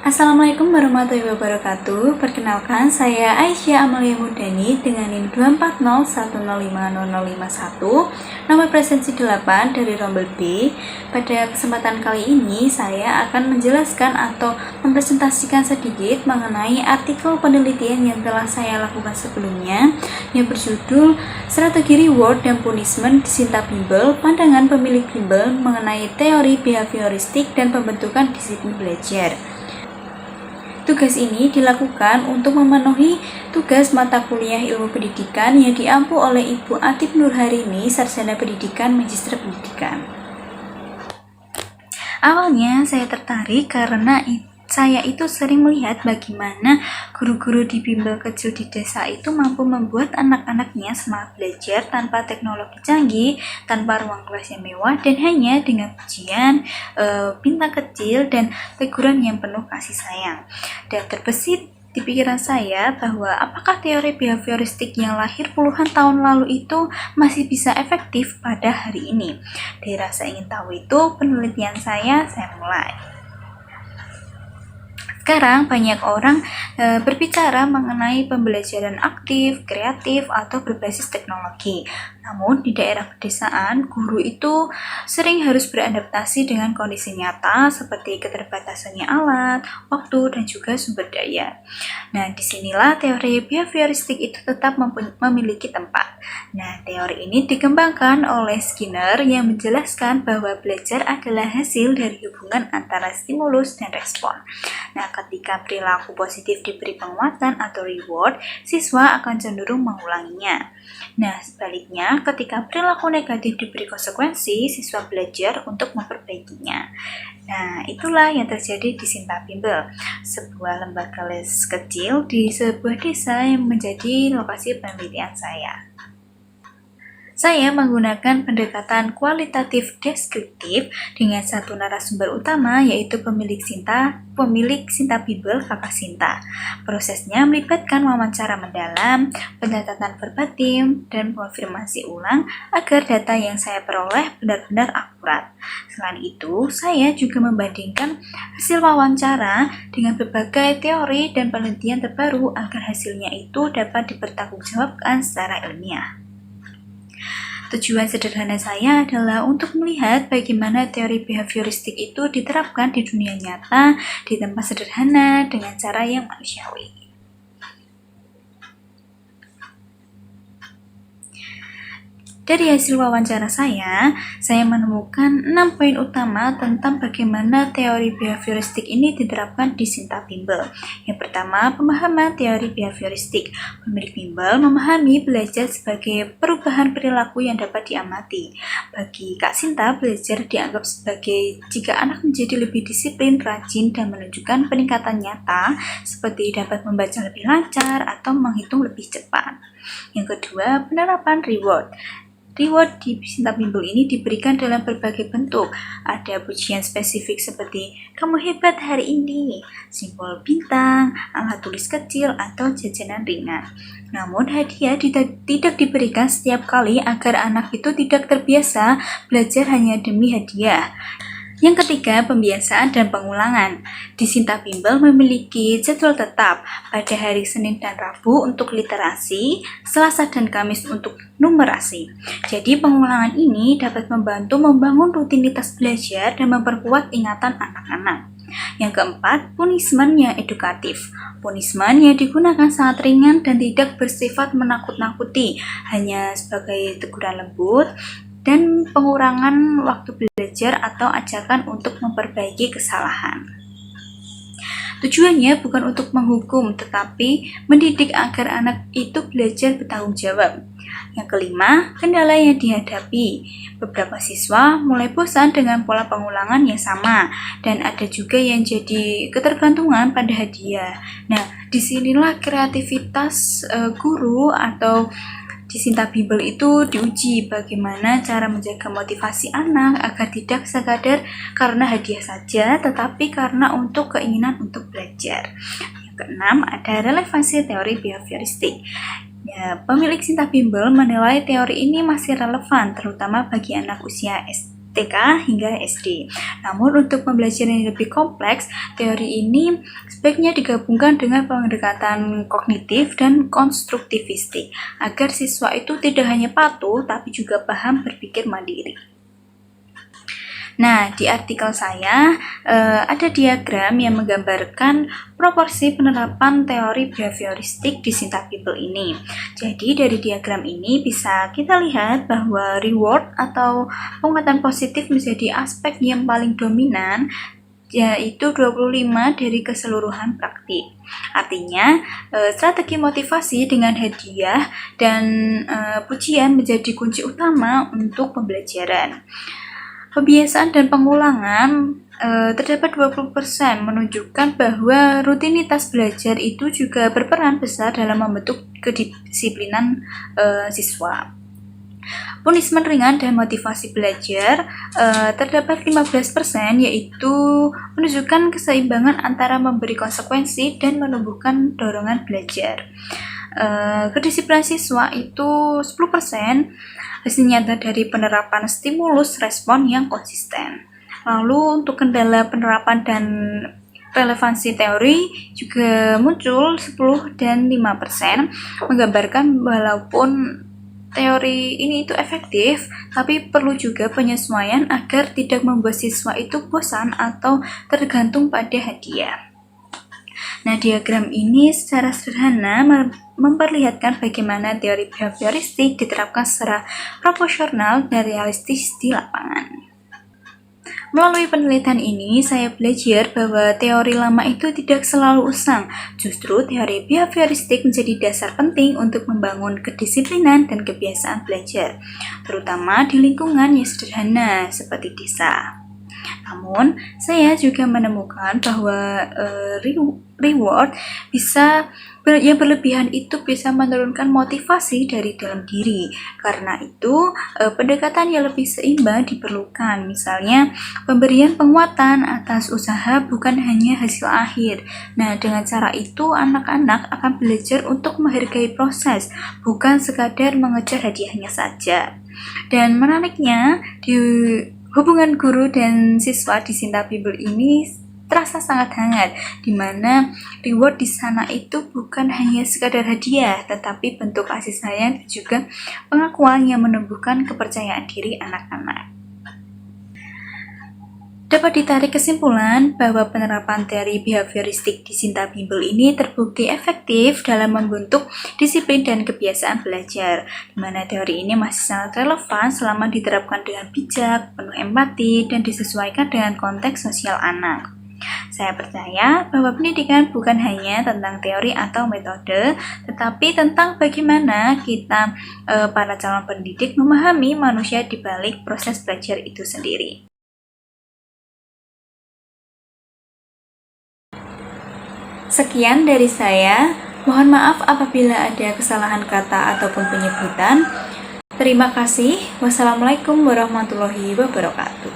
Assalamualaikum warahmatullahi wabarakatuh. Perkenalkan, saya Aisyah Amalia Mudani dengan NIM 240105051, nomor presensi 8 dari Rombel B. Pada kesempatan kali ini, saya akan menjelaskan atau mempresentasikan sedikit mengenai artikel penelitian yang telah saya lakukan sebelumnya, yang berjudul Strategi Reward dan Punishment di Sinta Bimbel, Pandangan Pemilik Bimbel mengenai Teori Behavioristik dan Pembentukan Disiplin Belajar. Tugas ini dilakukan untuk memenuhi tugas mata kuliah ilmu pendidikan yang diampu oleh Ibu Atip Nurharini, Sarjana Pendidikan, Magister Pendidikan. Awalnya saya tertarik karena saya itu sering melihat bagaimana guru-guru di bimbel kecil di desa itu mampu membuat anak-anaknya semangat belajar tanpa teknologi canggih, tanpa ruang kelas yang mewah, dan hanya dengan pujian, bintang kecil, dan teguran yang penuh kasih sayang. Dan terbesit di pikiran saya bahwa apakah teori behavioristik yang lahir puluhan tahun lalu itu masih bisa efektif pada hari ini. Dari rasa ingin tahu itu, penelitian saya mulai. Sekarang banyak orang berbicara mengenai pembelajaran aktif, kreatif, atau berbasis teknologi. Namun di daerah pedesaan, guru itu sering harus beradaptasi dengan kondisi nyata seperti keterbatasannya alat, waktu, dan juga sumber daya. Nah, disinilah teori behavioristik itu tetap memiliki tempat. Nah, teori ini dikembangkan oleh Skinner yang menjelaskan bahwa belajar adalah hasil dari hubungan antara stimulus dan respon. Nah, ketika perilaku positif diberi penguatan atau reward, siswa akan cenderung mengulanginya. Nah, sebaliknya, ketika perilaku negatif diberi konsekuensi, siswa belajar untuk memperbaikinya. Nah, itulah yang terjadi di Sinta Bimbel, sebuah lembaga les kecil di sebuah desa yang menjadi lokasi penelitian saya. Saya menggunakan pendekatan kualitatif deskriptif dengan satu narasumber utama, yaitu pemilik Sinta Bimbel, Kakak Sinta. Prosesnya melibatkan wawancara mendalam, pencatatan verbatim, dan konfirmasi ulang agar data yang saya peroleh benar-benar akurat. Selain itu, saya juga membandingkan hasil wawancara dengan berbagai teori dan penelitian terbaru agar hasilnya itu dapat dipertanggungjawabkan secara ilmiah. Tujuan sederhana saya adalah untuk melihat bagaimana teori behavioristik itu diterapkan di dunia nyata, di tempat sederhana, dengan cara yang manusiawi. Dari hasil wawancara saya menemukan 6 poin utama tentang bagaimana teori behavioristik ini diterapkan di Sinta Bimbel. Yang pertama, pemahaman teori behavioristik. Pemilik bimbel memahami belajar sebagai perubahan perilaku yang dapat diamati. Bagi Kak Sinta, belajar dianggap sebagai jika anak menjadi lebih disiplin, rajin, dan menunjukkan peningkatan nyata, seperti dapat membaca lebih lancar atau menghitung lebih cepat. Yang kedua, penerapan reward. Reward di Sinta Bimbel ini diberikan dalam berbagai bentuk. Ada pujian spesifik seperti "kamu hebat hari ini", simbol bintang, alat tulis kecil, atau jajanan ringan. Namun hadiah tidak diberikan setiap kali agar anak itu tidak terbiasa belajar hanya demi hadiah. Yang ketiga, pembiasaan dan pengulangan. Di Sinta Bimbel memiliki jadwal tetap pada hari Senin dan Rabu untuk literasi, Selasa dan Kamis untuk numerasi. Jadi pengulangan ini dapat membantu membangun rutinitas belajar dan memperkuat ingatan anak-anak. Yang keempat, punishment yang edukatif. Punishment yang digunakan sangat ringan dan tidak bersifat menakut-nakuti, hanya sebagai teguran lembut dan pengurangan waktu belajar atau ajakan untuk memperbaiki kesalahan. Tujuannya bukan untuk menghukum, tetapi mendidik agar anak itu belajar bertanggung jawab. Yang kelima, kendala yang dihadapi. Beberapa siswa mulai bosan dengan pola pengulangan yang sama, dan ada juga yang jadi ketergantungan pada hadiah. Nah, disinilah kreativitas guru atau di Sinta Bimbel itu diuji bagaimana cara menjaga motivasi anak agar tidak sekadar karena hadiah saja, tetapi karena untuk keinginan untuk belajar. Yang keenam, ada relevansi teori behavioristik. Pemilik Sinta Bimbel menilai teori ini masih relevan, terutama bagi anak usia TK hingga SD. Namun untuk pembelajaran yang lebih kompleks, teori ini sebaiknya digabungkan dengan pendekatan kognitif dan konstruktivistik agar siswa itu tidak hanya patuh tapi juga paham berpikir mandiri. Nah, di artikel saya ada diagram yang menggambarkan proporsi penerapan teori behavioristik di Sinta People ini. Jadi dari diagram ini bisa kita lihat bahwa reward atau penguatan positif menjadi aspek yang paling dominan, yaitu 25 dari keseluruhan praktik. Artinya, strategi motivasi dengan hadiah dan pujian menjadi kunci utama untuk pembelajaran. Pembiasaan dan pengulangan terdapat 20% menunjukkan bahwa rutinitas belajar itu juga berperan besar dalam membentuk kedisiplinan siswa. Punishment ringan dan motivasi belajar terdapat 15%, yaitu menunjukkan keseimbangan antara memberi konsekuensi dan menumbuhkan dorongan belajar. Kedisiplinan siswa itu 10%, hasil nyata dari penerapan stimulus respon yang konsisten. Lalu untuk kendala penerapan dan relevansi teori juga muncul 10 dan 5%, menggambarkan walaupun teori ini itu efektif, tapi perlu juga penyesuaian agar tidak membuat siswa itu bosan atau tergantung pada hadiah. Nah, diagram ini secara sederhana memperlihatkan bagaimana teori behavioristik diterapkan secara proporsional dan realistis di lapangan. Melalui penelitian ini, saya belajar bahwa teori lama itu tidak selalu usang. Justru teori behavioristik menjadi dasar penting untuk membangun kedisiplinan dan kebiasaan belajar, terutama di lingkungan yang sederhana seperti desa. Namun, saya juga menemukan bahwa reward yang berlebihan itu bisa menurunkan motivasi dari dalam diri. Karena itu, pendekatan yang lebih seimbang diperlukan. Misalnya, pemberian penguatan atas usaha bukan hanya hasil akhir. Nah, dengan cara itu anak-anak akan belajar untuk menghargai proses, bukan sekadar mengejar hadiahnya saja. Dan menariknya, hubungan guru dan siswa di Sinta People ini terasa sangat hangat, di mana reward di sana itu bukan hanya sekadar hadiah, tetapi bentuk kasih sayang dan juga pengakuan yang menumbuhkan kepercayaan diri anak-anak. Dapat ditarik kesimpulan bahwa penerapan teori behavioristik di Sinta People ini terbukti efektif dalam membentuk disiplin dan kebiasaan belajar, di mana teori ini masih sangat relevan selama diterapkan dengan bijak, penuh empati, dan disesuaikan dengan konteks sosial anak. Saya percaya bahwa pendidikan bukan hanya tentang teori atau metode, tetapi tentang bagaimana kita, para calon pendidik, memahami manusia di balik proses belajar itu sendiri. Sekian dari saya. Mohon maaf apabila ada kesalahan kata ataupun penyebutan. Terima kasih. Wassalamualaikum warahmatullahi wabarakatuh.